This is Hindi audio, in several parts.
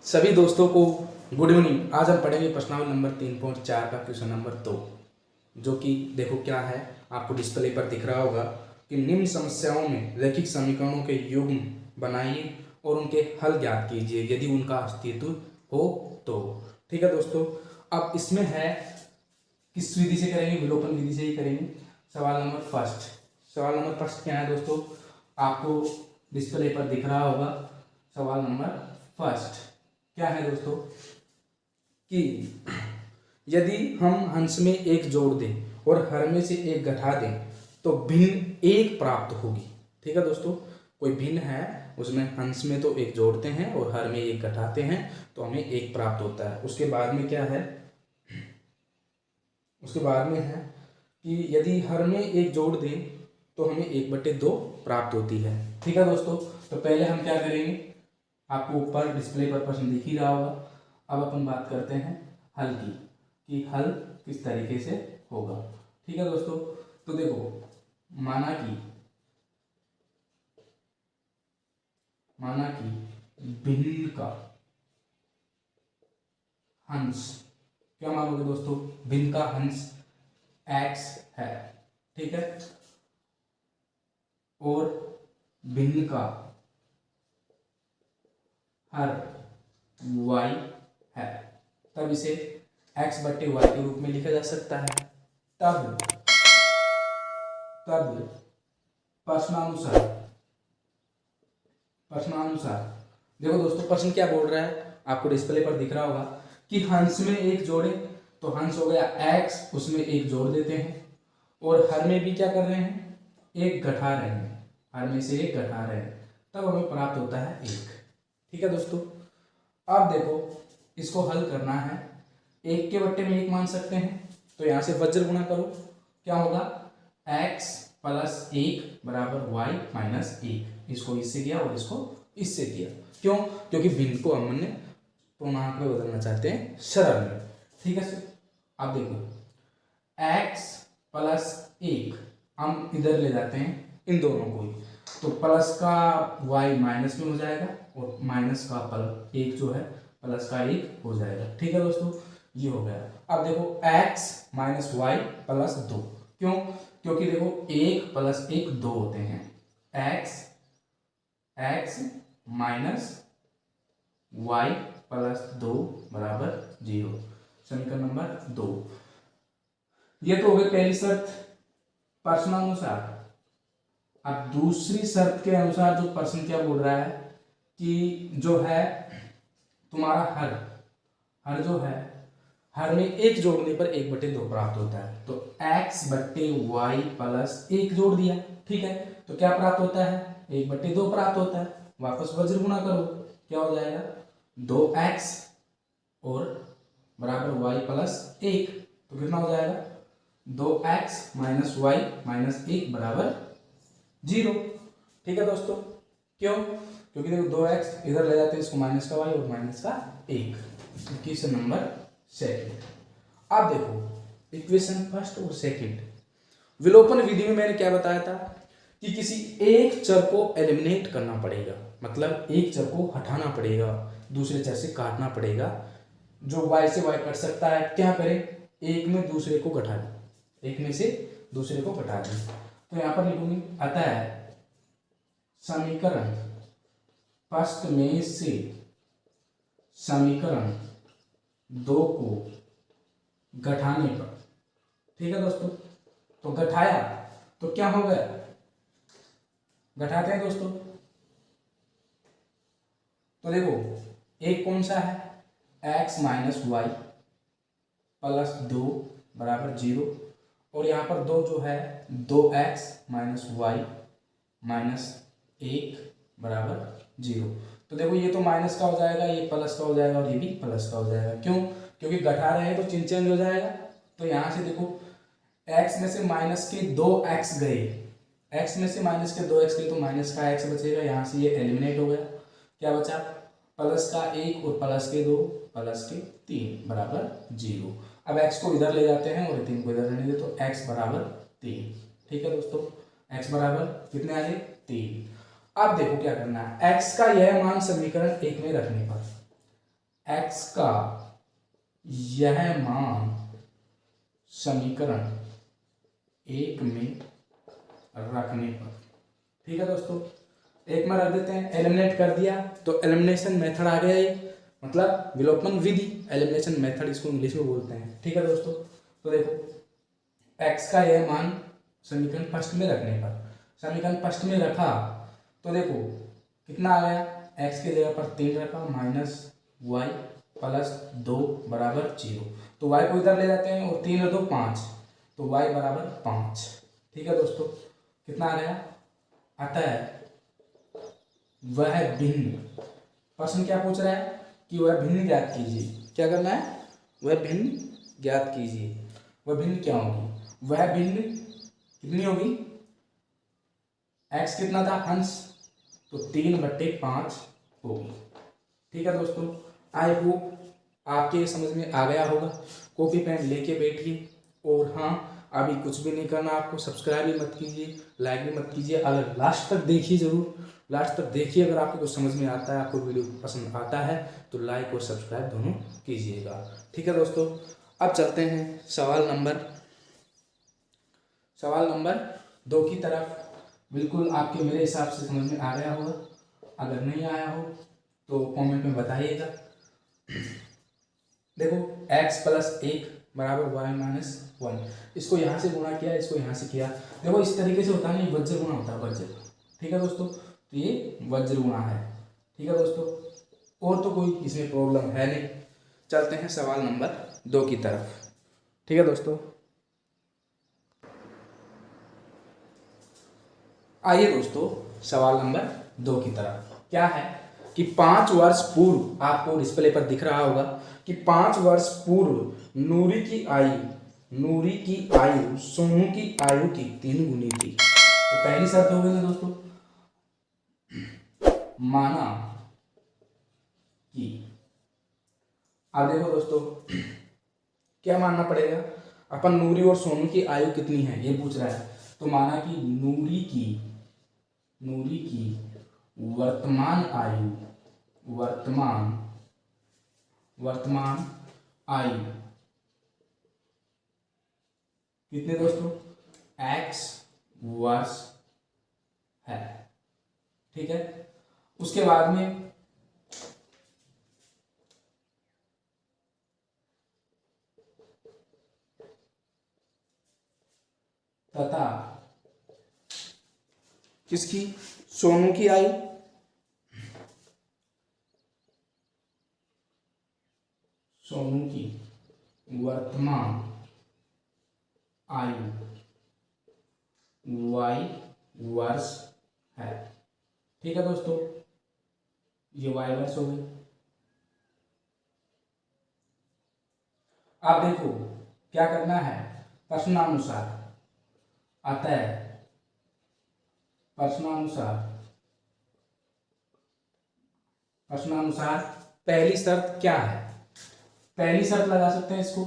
सभी दोस्तों को गुड इवनिंग। आज हम पढ़ेंगे प्रश्नावली नंबर 3.4 का क्वेश्चन नंबर 2, जो कि देखो क्या है, आपको डिस्प्ले पर दिख रहा होगा कि निम्न समस्याओं में रैखिक समीकरणों के युग्म बनाइए और उनके हल ज्ञात कीजिए यदि उनका अस्तित्व हो तो। ठीक है दोस्तों, अब इसमें है किस विधि से करेंगे, विलोपन विधि से ही करेंगे। सवाल नंबर फर्स्ट क्या है दोस्तों, आपको डिस्प्ले पर दिख रहा होगा। सवाल नंबर फर्स्ट क्या है दोस्तों कि यदि हम हंस में एक जोड़ दें और हर में से एक घटा दें तो भिन्न एक प्राप्त होगी। ठीक है दोस्तों, कोई भिन्न है, उसमें हंस में तो एक जोड़ते हैं और हर में एक घटाते हैं तो हमें एक प्राप्त होता है। उसके बाद में क्या है, उसके बाद में है कि यदि हर में एक जोड़ दें तो हमें 1/2 प्राप्त होती है। ठीक है दोस्तों, तो पहले हम क्या करेंगे, आपको ऊपर डिस्प्ले पर प्रश्न दिख ही रहा होगा। अब अपन बात करते हैं हल की, कि हल किस तरीके से होगा। ठीक है दोस्तों, तो देखो माना कि भिन्न का हंस, क्या मानोगे दोस्तों, भिन्न का हंस x है। ठीक है, और भिन्न का हर y है, तब इसे x/y के रूप में लिखा जा सकता है। तब प्रश्नानुसार देखो दोस्तों, प्रश्न क्या बोल रहा है, आपको डिस्प्ले पर दिख रहा होगा कि हंस में एक जोड़े तो हंस हो गया x, उसमें एक जोड़ देते हैं और हर में भी क्या कर रहे हैं, एक घटा रहे हैं, हर में से एक घटा रहे हैं, तब हमें प्राप्त होता है 1। ठीक है दोस्तों, अब देखो इसको हल करना है, 1 के बट्टे में 1 मान सकते हैं, तो यहाँ से वज्र गुणा करो, क्या होगा x + 1 = y - 1। इसको इससे किया और इसको इससे किया, क्यों, क्योंकि भिन्न को हमने पूर्णांक में बदलना चाहते हैं, सरल में। ठीक है सर, अब देखो x + 1 हम इधर ले जाते हैं इन दोनों को ही, तो प्लस का y माइनस में हो जाएगा और माइनस का एक जो है प्लस का 1 हो जाएगा। ठीक है दोस्तों, ये हो गया। अब देखो x - y + 2, क्यों, क्योंकि देखो 1 + 1 2 होते हैं, x - y + 2 = 0। समीकरण नंबर 2। ये तो हो गई पहली शर्त प्रश्नानुसार। अब दूसरी शर्त के अनुसार जो प्रश्न क्या बोल रहा है कि जो है तुम्हारा हर जो है, हर में एक जोड़ने पर 1/2 प्राप्त होता है, तो x/y + 1 जोड़ दिया। ठीक है, तो क्या प्राप्त होता है, 1/2 प्राप्त होता है। वापस वज्र गुणा करो, क्या हो जाएगा 2x और बराबर y + 1, तो कितना हो जाएगा 2x - y - 1 = 0। ठीक है दोस्तों, क्यों, क्योंकि देखो 2x इधर ले जाते हैं, इसको माइनस का y और माइनस का 1। Question number second. अब देखो इक्वेशन फर्स्ट और सेकंड, विलोपन विधि में मैंने क्या बताया था कि किसी एक चर को एलिमिनेट करना पड़ेगा, मतलब एक चर को हटाना पड़ेगा, दूसरे चर से काटना पड़ेगा। जो y से y कट सकता है, क्या करें, एक में दूसरे को घटा दें, एक में से दूसरे को घटा दें। तो यहां पर लिखूंगी, अतः समीकरण फर्स्ट में से समीकरण 2 को घटाने पर, ठीक है दोस्तों, तो घटाया तो क्या हो गया, घटाते हैं दोस्तों, तो देखो एक कौन सा है, x - y + 2 = 0, और यहाँ पर 2 जो है 2x - y - 1 = 0। तो देखो ये तो माइनस का हो जाएगा, ये प्लस का हो जाएगा और ये भी प्लस का हो जाएगा। क्यों, क्योंकि घटा रहे हैं तो चिन्ह चेंज हो जाएगा। तो यहाँ से देखो x में से माइनस के 2x गए, x में से माइनस के 2x गए तो माइनस का x बचेगा, यहाँ से ये एलिमिनेट हो गया। क्या बचा, प्लस का 1 और प्लस के 2 प्लस के 3 = 0। अब x को इधर ले जाते हैं और 3 को इधर रहने दे, तो x = 3। ठीक है दोस्तों, x बराबर कितने आ गए, 3। अब देखो क्या करना है, x का यह मान समीकरण 1 में रखने पर x का यह मान समीकरण 1 में रखने पर। ठीक है दोस्तों, एक में रख देते हैं, एलिमिनेट कर दिया तो एलिमिनेशन मेथड आ गया, मतलब विलोपन विधि, एलिमिनेशन मेथड इसको इंग्लिश में बोलते हैं। ठीक है दोस्तों, तो देखो x का यह मान समीकरण फर्स्ट में रखने पर, समीकरण फर्स्ट में रखा तो देखो कितना आ गया, x के जगह पर 3 रखा माइनस y प्लस 2 बराबर 0, तो y को इधर ले जाते हैं और 3 और 2 5, तो y बराबर 5। ठीक है दोस्तों, कितना आ गया, अतः वह भिन्न, प्रश्न क्या पूछ रहा है कि वह भिन्न ज्ञात कीजिए। क्या करना है, वह भिन्न ज्ञात कीजिए। वह भिन्न क्या होगी, वह भिन्न कितनी होगी, x कितना था अंश, तो 3/5 होगी। ठीक है दोस्तों, आई होप आपके समझ में आ गया होगा। कॉपी पेन लेके बैठिए, और हाँ अभी कुछ भी नहीं करना आपको, सब्सक्राइब भी मत कीजिए, लाइक भी मत कीजिए, अगर लास्ट तक देखिए, जरूर लास्ट तक देखिए। अगर आपको कुछ समझ में आता है, आपको वीडियो पसंद आता है तो लाइक और सब्सक्राइब दोनों कीजिएगा। ठीक है दोस्तों, अब चलते हैं सवाल नंबर 2 की तरफ। बिल्कुल आपके मेरे हिसाब से समझ में आ गया होगा, अगर नहीं आया हो तो कमेंट में बताइएगा। देखो x + 1 बराबर y - 1, इसको यहाँ से गुणा किया, इसको यहाँ से किया। देखो इस तरीके से होता नहीं, वज्र गुणा होता है, वज्र। ठीक है दोस्तों, तो ये वज्र गुणा है। ठीक है दोस्तों, और तो कोई इसमें प्रॉब्लम है नहीं। चलते हैं सवाल नंबर 2 की तरफ। ठीक है दोस्तों, आइए दोस्तों सवाल नंबर 2 की तरफ। क्या है कि 5 वर्ष पूर्व, आपको डिस्प्ले पर दिख रहा होगा कि 5 वर्ष पूर्व नूरी की आयु सोनू की आयु की 3 गुनी थी। तो पहली शर्त हो गई ना दोस्तों, माना कि, अब देखो दोस्तों क्या मानना पड़ेगा, अपन नूरी और सोनू की आयु कितनी है ये पूछ रहा है। तो माना कि नूरी की वर्तमान आयु कितने दोस्तों, x वर्ष है। ठीक है, उसके बाद में तथा किसकी, सोनू की आयु, सोनू की वर्तमान आयु y वर्ष है। ठीक है दोस्तों, ये y वर्ष हो गई। अब देखो क्या करना है, प्रश्नानुसार, अतः प्रश्नानुसार पहली शर्त क्या है, पहली शर्त लगा सकते हैं इसको,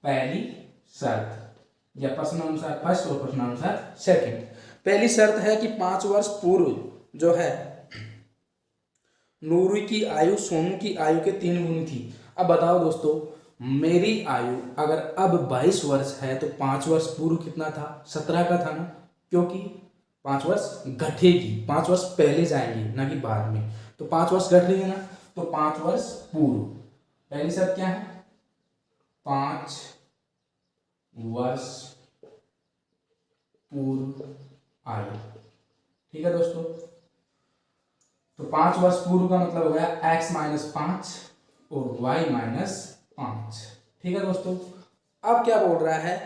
पहली शर्त, या प्रश्नानुसार फर्स्ट और प्रश्नानुसार सेकंड। पहली शर्त है कि 5 वर्ष पूर्व जो है नूरी की आयु सोनू की आयु के 3 गुनी थी। अब बताओ दोस्तों, मेरी आयु अगर अब 22 वर्ष है तो 5 वर्ष पूर्व कितना था, 17 का था ना, क्योंकि 5 वर्ष घटेगी, 5 वर्ष पहले जाएंगे ना कि बाद में, तो 5 वर्ष घट रही है ना, तो 5 वर्ष पूर्व। पहली शर्त क्या है, 5 वर्ष पूर्व आयु। ठीक है दोस्तों, तो 5 वर्ष पूर्व का मतलब हो गया x - 5 और y - 5। ठीक है दोस्तों, अब क्या बोल रहा है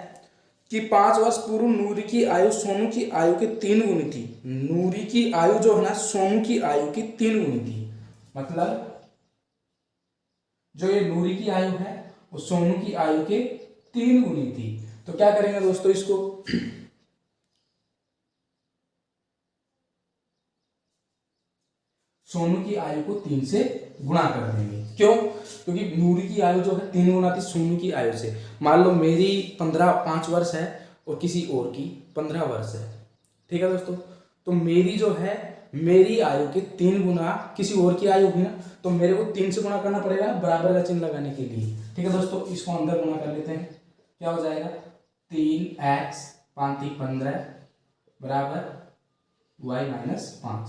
कि 5 वर्ष पूर्व नूरी की आयु सोनू की आयु के 3 गुनी थी। नूरी की आयु जो है ना सोनू की आयु की 3 गुनी थी, मतलब जो ये नूरी की आयु है वो सोनू की आयु के 3 गुनी थी। तो क्या करेंगे दोस्तों, इसको सोनू की आयु को 3 से गुणा कर देंगे। क्यों, क्योंकि नूरी की आयु जो है 3 गुना थी सोनू की आयु से। मान लो मेरी 5 वर्ष है और किसी और की 15 वर्ष है। ठीक है दोस्तों, तो मेरी जो है मेरी आयु के 3 गुना किसी और की आयु होगी ना, तो मेरे को 3 से गुना करना पड़ेगा बराबर का चिन्ह लगाने के लिए। ठीक है दोस्तों, इसको अंदर गुना कर लेते हैं। क्या हो जाएगा 3x 5 15 बराबर y माइनस 5।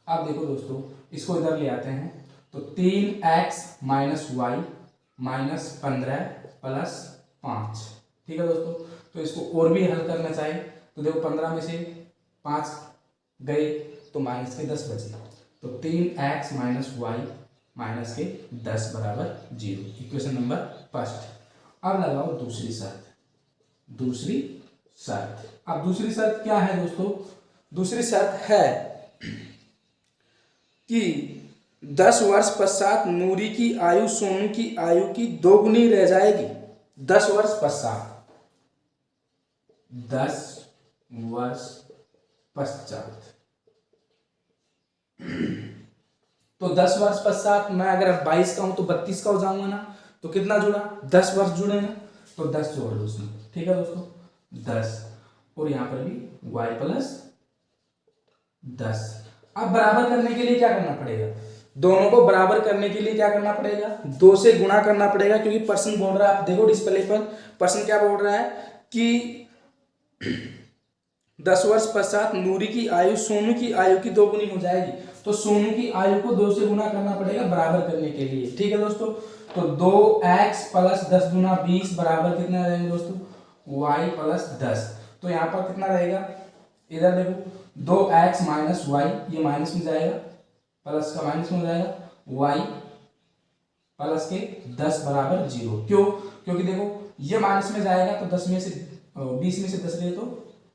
अब देखो दोस्तों, इसको इधर ले आते हैं तो 3x minus Y minus 15 plus 5। ठीक है दोस्तों, तो इसको और भी हल करना चाहिए तो देखो 15 में से 5 गए तो माइनस के 10 बचे, तो 3x माइनस वाई माइनस के 10 बराबर 0। Equation number first. अब लगाओ दूसरी शर्त। दूसरी शर्त, अब दूसरी शर्त क्या है दोस्तों? दूसरी शर्त है कि 10 वर्ष पश्चात नूरी की आयु सोनू की आयु की 2 गुनी रह जाएगी। 10 वर्ष पश्चात, 10 वर्ष पश्चात, तो 10 वर्ष पश्चात मैं अगर 22 का हूं तो 32 का हो जाऊंगा ना, तो कितना जुड़ा? 10 वर्ष जुड़े ना, तो 10 जोड़ लो उसमें। ठीक है दोस्तों, 10 और यहां पर भी y प्लस 10। अब बराबर करने के लिए क्या करना पड़ेगा? दोनों को बराबर करने के लिए क्या करना पड़ेगा? 2 से गुणा करना पड़ेगा, क्योंकि पर्सन बोल रहा है, आप देखो डिस्प्ले पर पर्सन क्या बोल रहा है कि 10 वर्ष पश्चात नूरी की आयु सोनू की आयु की 2 गुनी हो जाएगी, तो सोनू की आयु को 2 से गुना करना पड़ेगा बराबर करने के लिए। ठीक है दोस्तों, तो 2x प्लस 10 गुना 20 बराबर कितना रहेगा दोस्तों? y plus 10। तो यहाँ पर कितना रहेगा? इधर देखो 2x माइनस वाई, ये माइनस में जाएगा, प्लस का माइनस में हो जाएगा, y प्लस के 10 बराबर 0। क्यों? क्योंकि देखो ये माइनस में जाएगा तो 10 में से 20 में से 10 गए तो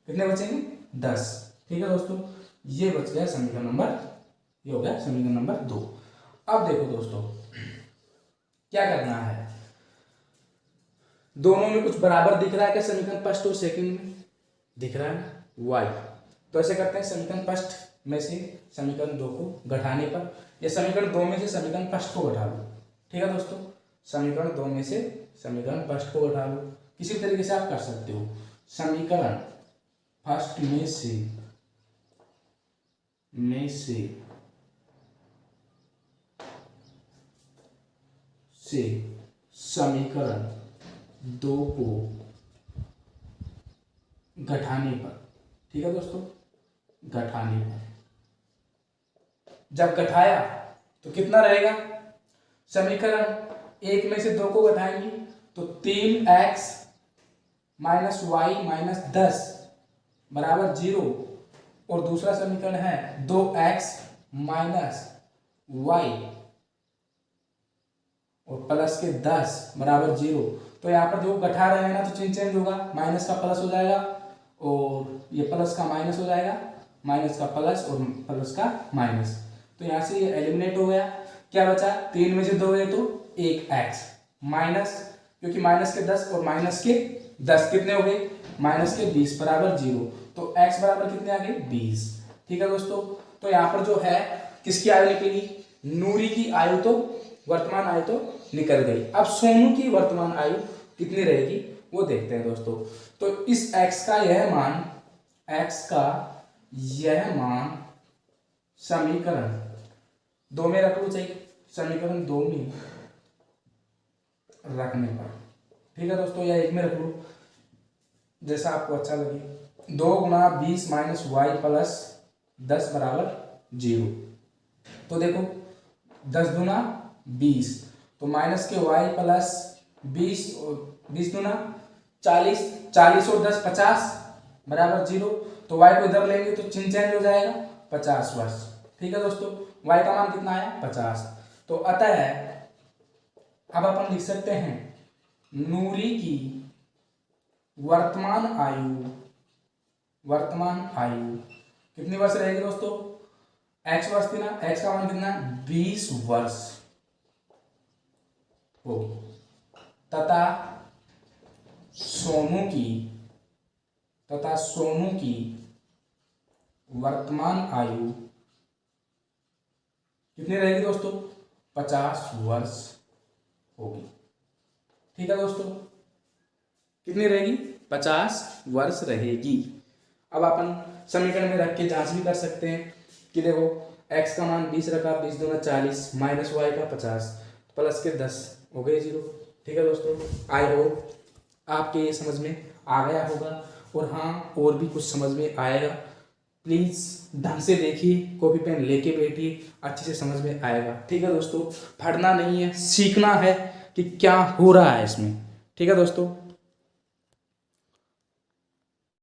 कितने बचेंगे? 10। ठीक है दोस्तों, ये बच गया समीकरण नंबर, ये हो गया समीकरण नंबर 2। अब देखो दोस्तों क्या करना है, दोनों में कुछ बराबर दिख रहा है क्या? समीकरण फर्स्ट और सेकंड में दिख रहा है y, तो ऐसे करते हैं समीकरण फर्स्ट में से समीकरण 2 को घटाने पर, या समीकरण 2 में से समीकरण फर्स्ट को घटा लो। ठीक है दोस्तों, समीकरण 2 में से समीकरण फर्स्ट को घटा लो, किसी तरीके से आप कर सकते हो। समीकरण फर्स्ट में से समीकरण 2 को घटाने पर, ठीक है दोस्तों, घटाने पर जब घटाया तो कितना रहेगा? समीकरण 1 में से 2 को घटाएंगे तो 3x माइनस वाई माइनस 10 बराबर 0, और दूसरा समीकरण है 2x माइनस वाई और प्लस के 10 बराबर 0। तो यहाँ पर जो घटा रहे हैं ना, तो चिन्ह चेंज होगा, माइनस का प्लस हो जाएगा और ये प्लस का माइनस हो जाएगा, माइनस का प्लस और प्लस का माइनस, तो यहाँ से ये एलिमिनेट हो गया। क्या बचा? 3 में से 2 गए तो 1x माइनस, क्योंकि माइनस के 10 और माइनस के 10 कितने हो गए? माइनस के 20 बराबर 0, तो x बराबर कितने आ गए? 20। ठीक है दोस्तों, तो यहाँ पर जो है किसकी आयु निकलेगी? नूरी की आयु तो वर्तमान आयु तो निकल गई। अब सोनू की वर्तमान आयु कितनी रहेगी वो देखते हैं दोस्तों। तो इस x का यह मान समीकरण 2 में रख लो, चाहिए समीकरण 2 में रखने पर, ठीक है दोस्तों, या 1 में रख लो, जैसा आपको अच्छा लगे। 2 गुना 20 माइनस वाई प्लस 10 बराबर 0। तो देखो 10 गुना 20, तो माइनस के y प्लस 20 और 20 गुना 40, 40 और 10 50 बराबर 0। तो y को इधर लेंगे तो चिन्ह चेंज हो जाएगा, 50 वर्ष। ठीक है दोस्तों, y का मान कितना आया? 50। तो अतः अब अपन लिख सकते हैं नूरी की वर्तमान आयु कितनी वर्ष रहेगी दोस्तों? x वर्ष थी ना, x का मान कितना? 20 वर्ष होगी, तथा सोनू की वर्तमान आयु कितनी रहेगी दोस्तों? 50 वर्ष होगी। ठीक है दोस्तों, कितनी रहेगी? 50 वर्ष रहेगी। अब अपन समीकरण में रख के जांच भी कर सकते हैं कि देखो x का मान 20 रखा, 20 दूना 40 माइनस y का 50 प्लस के 10 हो गए 0। ठीक है दोस्तों, आई होप आपके ये समझ में आ गया होगा, और हाँ और भी कुछ समझ में आएगा, प्लीज़ ढंग से देखिए, कॉपी पेन लेके बैठिए, अच्छे से समझ में आएगा। ठीक है दोस्तों, पढ़ना नहीं है, सीखना है कि क्या हो रहा है इसमें। ठीक है दोस्तों,